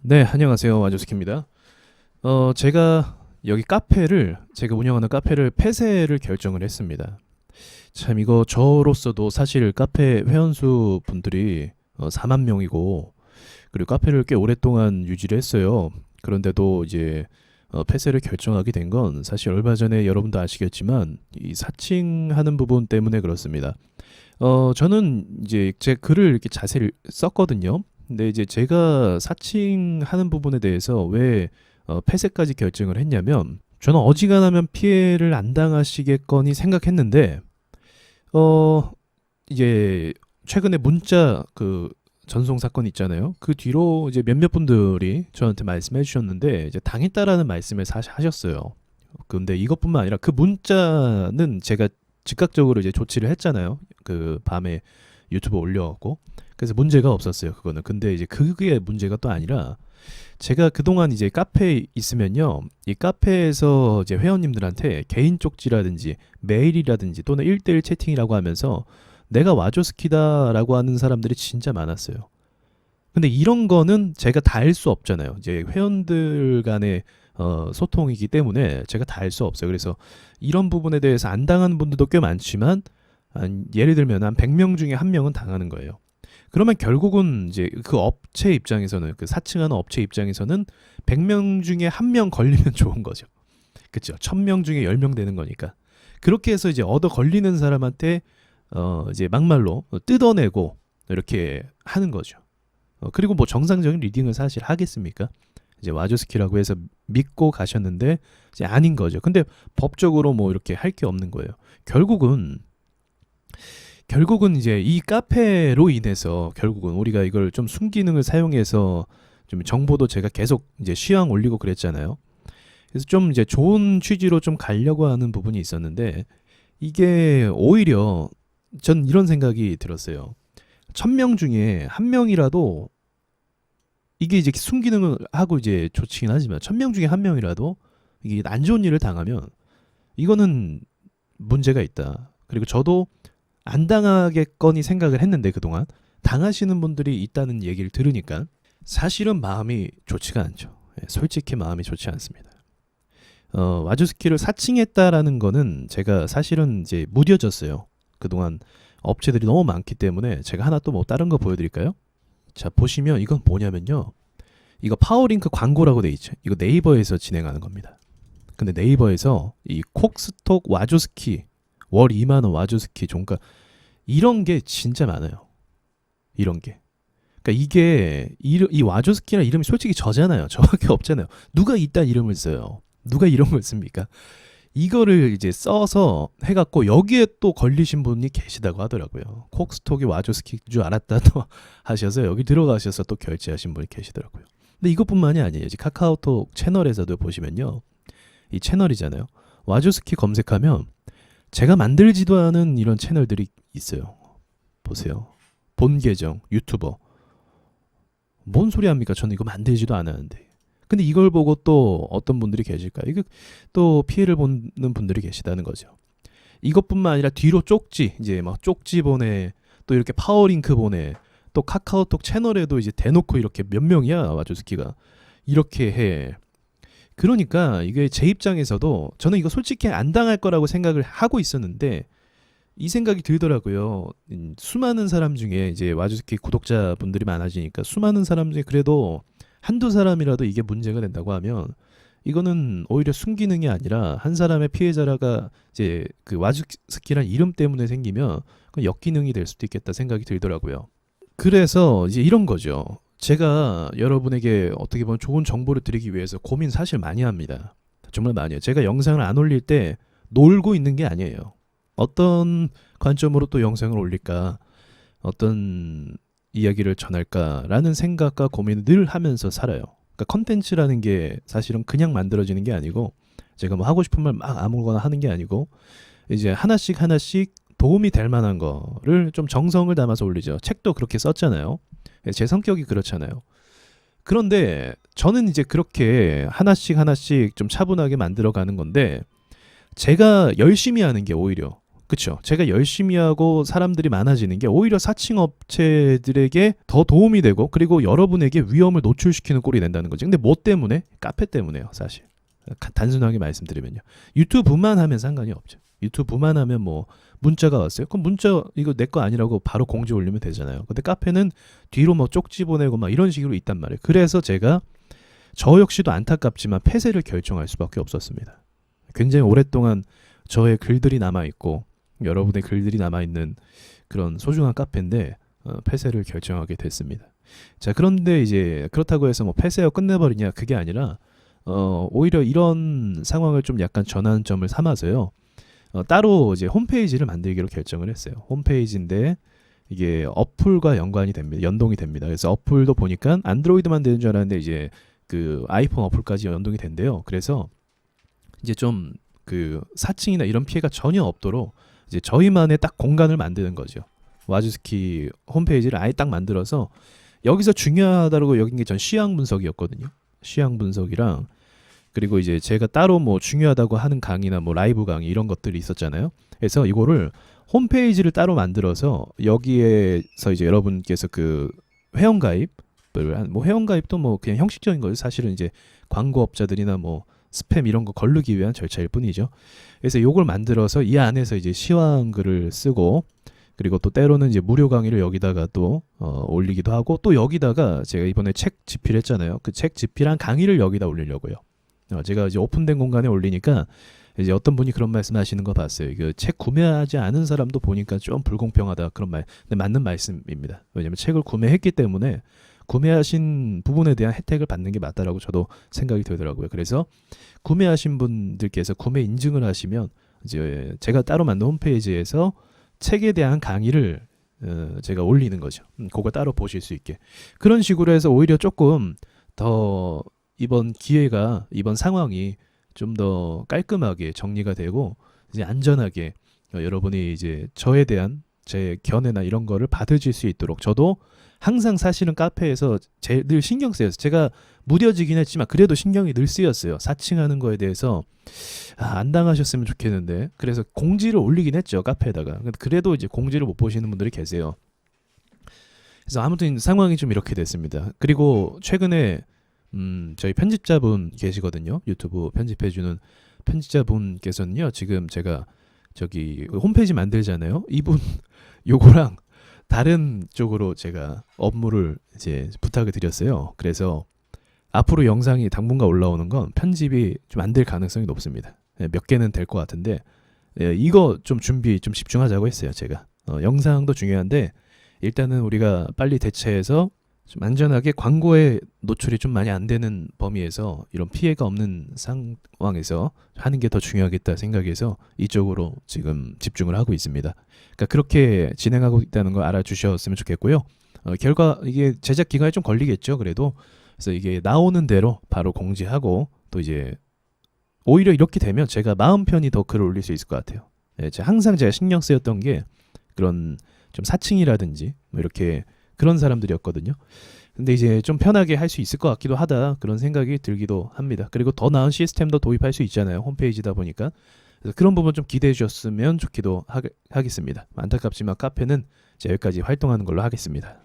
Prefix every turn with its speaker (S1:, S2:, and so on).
S1: 네, 안녕하세요. 와조스키입니다. 제가 여기 제가 운영하는 카페를 폐쇄를 결정을 했습니다. 참 이거 저로서도 사실 카페 회원수 분들이 4만 명이고, 그리고 카페를 꽤 오랫동안 유지를 했어요. 그런데도 이제 폐쇄를 결정하게 된 건 사실 얼마 전에 여러분도 아시겠지만 이 사칭하는 부분 때문에 그렇습니다. 저는 이제 제 글을 이렇게 자세히 썼거든요. 근데 이제 제가 사칭하는 부분에 대해서 왜 폐쇄까지 결정을 했냐면, 저는 어지간하면 피해를 안 당하시겠거니 생각했는데, 어 이제 최근에 문자 그 전송 사건 있잖아요. 그 뒤로 이제 몇몇 분들이 저한테 말씀해 주셨는데 이제 당했다라는 말씀을 사실 하셨어요. 근데 이것뿐만 아니라 그 문자는 제가 즉각적으로 이제 조치를 했잖아요. 그 밤에 유튜브 올려갖고, 그래서 문제가 없었어요, 그거는. 근데 이제 그게 문제가 또 아니라, 제가 그동안 이제 카페에 있으면요, 이 카페에서 이제 회원님들한테 개인 쪽지라든지 메일이라든지 또는 1대1 채팅이라고 하면서 내가 와줘스키다라고 하는 사람들이 진짜 많았어요. 근데 이런 거는 제가 다 할 수 없잖아요. 이제 회원들 간의 소통이기 때문에 제가 다 할 수 없어요. 그래서 이런 부분에 대해서 안 당하는 분들도 꽤 많지만, 예를 들면 한 100명 중에 한 명은 당하는 거예요. 그러면 결국은 이제 그 업체 입장에서는, 그 사칭하는 업체 입장에서는 100명 중에 한 명 걸리면 좋은 거죠. 그렇죠. 1000명 중에 10명 되는 거니까. 그렇게 해서 이제 얻어 걸리는 사람한테 이제 막말로 뜯어내고 이렇게 하는 거죠. 그리고 뭐 정상적인 리딩을 사실 하겠습니까? 이제 와조스키라고 해서 믿고 가셨는데 이제 아닌 거죠. 근데 법적으로 뭐 이렇게 할 게 없는 거예요. 결국은 이제 이 카페로 인해서 결국은 우리가 이걸 좀 순기능을 사용해서 좀 정보도 제가 계속 이제 시황 올리고 그랬잖아요. 그래서 좀 이제 좋은 취지로 좀 가려고 하는 부분이 있었는데, 이게 오히려 전 이런 생각이 들었어요. 1000명 중에 한 명이라도, 이게 이제 순기능을 하고 이제 좋지긴 하지만 1000명 중에 한 명이라도 이게 안 좋은 일을 당하면 이거는 문제가 있다. 그리고 저도 안 당하겠거니 생각을 했는데, 그동안 당하시는 분들이 있다는 얘기를 들으니까 사실은 마음이 좋지가 않죠. 솔직히 마음이 좋지 않습니다. 와주스키를 사칭했다라는 거는 제가 사실은 이제 무뎌졌어요. 그동안 업체들이 너무 많기 때문에. 제가 하나 또 뭐 다른 거 보여드릴까요? 자, 보시면 이건 뭐냐면요, 이거 파워링크 광고라고 돼 있죠. 이거 네이버에서 진행하는 겁니다. 근데 네이버에서 이 콕스톡 와조스키 월 2만 원 와조스키 종가, 이런 게 진짜 많아요. 이런 게. 그러니까 이게 이 와조스키라는 이름이 솔직히 저잖아요. 저밖에 없잖아요. 누가 이딴 이름을 써요? 누가 이런 걸 씁니까? 이거를 이제 써서 해갖고 여기에 또 걸리신 분이 계시다고 하더라고요. 콕스톡이 와조스키인 줄 알았다도 하셔서 여기 들어가셔서 또 결제하신 분이 계시더라고요. 근데 이것뿐만이 아니에요. 이제 카카오톡 채널에서도 보시면요, 이 채널이잖아요. 와조스키 검색하면 제가 만들지도 않은 이런 채널들이 있어요. 보세요. 본 계정 유튜버. 뭔 소리 합니까? 저는 이거 만들지도 않았는데. 근데 이걸 보고 또 어떤 분들이 계실까? 이거 또 피해를 보는 분들이 계시다는 거죠. 이것뿐만 아니라 뒤로 쪽지, 이제 막 쪽지 보내, 또 이렇게 파워링크 보내, 또 카카오톡 채널에도 이제 대놓고 이렇게 몇 명이야 와조스키가 이렇게 해. 그러니까 이게 제 입장에서도 저는 이거 솔직히 안 당할 거라고 생각을 하고 있었는데, 이 생각이 들더라고요. 수많은 사람 중에 이제 와주스키 구독자분들이 많아지니까 수많은 사람 중에 그래도 한두 사람이라도 이게 문제가 된다고 하면, 이거는 오히려 순기능이 아니라 한 사람의 피해자라가 이제 그 와주스키란 이름 때문에 생기면 그 역기능이 될 수도 있겠다 생각이 들더라고요. 그래서 이제 이런 거죠. 제가 여러분에게 어떻게 보면 좋은 정보를 드리기 위해서 고민 사실 많이 합니다. 정말 많이 해요. 제가 영상을 안 올릴 때 놀고 있는 게 아니에요. 어떤 관점으로 또 영상을 올릴까, 어떤 이야기를 전할까라는 생각과 고민을 늘 하면서 살아요. 그러니까 컨텐츠라는 게 사실은 그냥 만들어지는 게 아니고, 제가 뭐 하고 싶은 말 막 아무거나 하는 게 아니고, 이제 하나씩 하나씩 도움이 될 만한 거를 좀 정성을 담아서 올리죠. 책도 그렇게 썼잖아요. 제 성격이 그렇잖아요. 그런데 저는 이제 그렇게 하나씩 하나씩 좀 차분하게 만들어 가는 건데, 제가 열심히 하는 게 오히려 그쵸. 제가 열심히 하고 사람들이 많아지는 게 오히려 사칭 업체들에게 더 도움이 되고 그리고 여러분에게 위험을 노출시키는 꼴이 된다는 거죠. 근데 뭐 때문에? 카페 때문에요, 사실. 단순하게 말씀드리면요. 유튜브만 하면 상관이 없죠. 유튜브만 하면 뭐 문자가 왔어요. 그럼 문자 이거 내 거 아니라고 바로 공지 올리면 되잖아요. 근데 카페는 뒤로 뭐 쪽지 보내고 막 이런 식으로 있단 말이에요. 그래서 제가 저 역시도 안타깝지만 폐쇄를 결정할 수밖에 없었습니다. 굉장히 오랫동안 저의 글들이 남아있고 여러분의 글들이 남아있는 그런 소중한 카페인데 폐쇄를 결정하게 됐습니다. 자, 그런데 이제 그렇다고 해서 뭐 폐쇄하고 끝내버리냐 그게 아니라 오히려 이런 상황을 좀 약간 전환점을 삼아서요. 따로 이제 홈페이지를 만들기로 결정을 했어요. 홈페이지인데 이게 어플과 연관이 됩니다. 연동이 됩니다. 그래서 어플도 보니까 안드로이드만 되는 줄 알았는데 이제 그 아이폰 어플까지 연동이 된대요. 그래서 이제 좀 그 사칭이나 이런 피해가 전혀 없도록 이제 저희만의 딱 공간을 만드는 거죠. 와주스키 홈페이지를 아예 딱 만들어서 여기서 중요하다고 여긴 게 전 시향 분석이었거든요. 시향 분석이랑 그리고 이제 제가 따로 뭐 중요하다고 하는 강의나 뭐 라이브 강의 이런 것들이 있었잖아요. 그래서 이거를 홈페이지를 따로 만들어서 여기에서 이제 여러분께서 그 회원가입을 뭐 회원가입도 뭐 그냥 형식적인 거죠. 사실은 이제 광고업자들이나 뭐 스팸 이런 거 걸르기 위한 절차일 뿐이죠. 그래서 이걸 만들어서 이 안에서 이제 시황글을 쓰고 그리고 또 때로는 이제 무료 강의를 여기다가 또 올리기도 하고 또 여기다가 제가 이번에 책 집필했잖아요. 그 책 집필한 강의를 여기다 올리려고요. 제가 이제 오픈된 공간에 올리니까 이제 어떤 분이 그런 말씀하시는 거 봤어요. 그 책 구매하지 않은 사람도 보니까 좀 불공평하다 그런 말. 근데 맞는 말씀입니다. 왜냐면 책을 구매했기 때문에 구매하신 부분에 대한 혜택을 받는 게 맞다라고 저도 생각이 들더라고요. 그래서 구매하신 분들께서 구매 인증을 하시면 이제 제가 따로 만든 홈페이지에서 책에 대한 강의를 제가 올리는 거죠. 그거 따로 보실 수 있게. 그런 식으로 해서 오히려 조금 더 이번 기회가 이번 상황이 좀 더 깔끔하게 정리가 되고 이제 안전하게 여러분이 이제 저에 대한 제 견해나 이런 거를 받으실 수 있도록 저도 항상 사실은 카페에서 늘 신경 쓰여서 제가 무뎌지긴 했지만 그래도 신경이 늘 쓰였어요. 사칭하는 거에 대해서 안 당하셨으면 좋겠는데 그래서 공지를 올리긴 했죠. 카페에다가. 그래도 이제 공지를 못 보시는 분들이 계세요. 그래서 아무튼 상황이 좀 이렇게 됐습니다. 그리고 최근에 저희 편집자분 계시거든요. 유튜브 편집해주는 편집자분께서는요. 지금 제가 저기 홈페이지 만들잖아요. 이분 요거랑 다른 쪽으로 제가 업무를 이제 부탁을 드렸어요. 그래서 앞으로 영상이 당분간 올라오는 건 편집이 좀 안 될 가능성이 높습니다. 몇 개는 될 것 같은데 이거 좀 준비 좀 집중하자고 했어요. 제가 영상도 중요한데 일단은 우리가 빨리 대처해서 좀 안전하게 광고에 노출이 좀 많이 안 되는 범위에서 이런 피해가 없는 상황에서 하는 게 더 중요하겠다 생각해서 이쪽으로 지금 집중을 하고 있습니다. 그러니까 그렇게 진행하고 있다는 걸 알아주셨으면 좋겠고요. 결과 이게 제작 기간이 좀 걸리겠죠. 그래도 그래서 이게 나오는 대로 바로 공지하고 또 이제 오히려 이렇게 되면 제가 마음 편히 더 글을 올릴 수 있을 것 같아요. 항상 제가 신경 쓰였던 게 그런 좀 사칭이라든지 뭐 이렇게 그런 사람들이었거든요. 근데 이제 좀 편하게 할 수 있을 것 같기도 하다 그런 생각이 들기도 합니다. 그리고 더 나은 시스템도 도입할 수 있잖아요. 홈페이지다 보니까. 그래서 그런 부분 좀 기대해 주셨으면 좋기도 하겠습니다. 안타깝지만 카페는 여기까지 활동하는 걸로 하겠습니다.